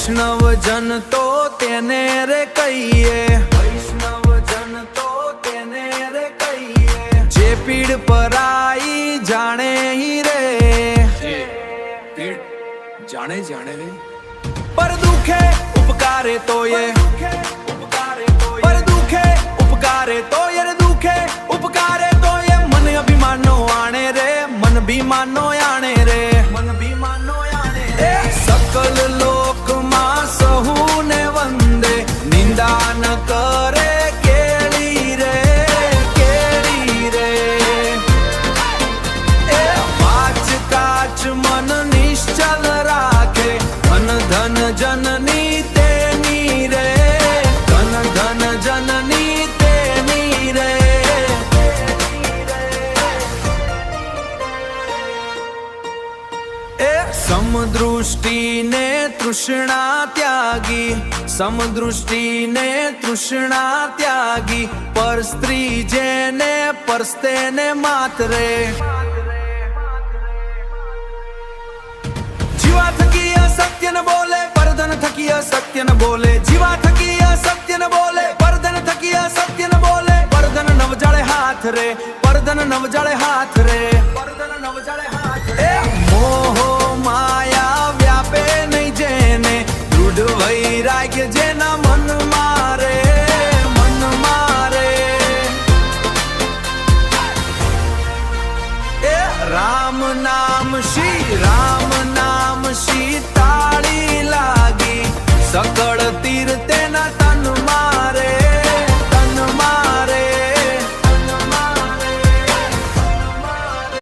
વૈષ્ણવજન તો તેને રે કહીએ, વૈષ્ણવજન તો તેને રે કહીએ, જે પીડ પરાઈ જાણે હી રે, પીડ જાણે જાણે રે, પર દુખે ઉપકારે તો એ, પર દુખે ઉપકારે તો એ, દુખે ઉપકારે તો એ, મન અભિમાનો આણે રે, મન ભીમાનો આણે રે, મન ભીમાનો આણે રે, સકલ લોકમાં સહુને વંદે, નિંદા ન કરે કેળી રે, કેળી રે, એ વાચ કાચ મન નિશ્ચલ રાખે, ધન ધન જનની તેની રે, ધન ધન જનની તેની રે, એ સમદૃષ્ટિને તૃષ્ણા ત્યાગી, સમદૃષ્ટિને તૃષ્ણા ત્યાગી, પર સ્ત્રી જેને પરસ્તે ને માતરે, જીવા થકી અસત્ય ન બોલે, પરધન થકી અસત્ય ન બોલે, જીવા થકી અસત્ય ન બોલે, પરધન થકી અસત્ય ન બોલે, પરધન નવ જાળે હાથ રે, પરધન નવ જાળે હાથ રે, પરધન નવ જાળે હાથ રે, મોહ માયા વ્યાપે નહીં જેને, દૃઢ વૈરાગ્ય જેના મન મારે, મન મારે, એ રામ નામ શ્રી રામ નામ શ્રી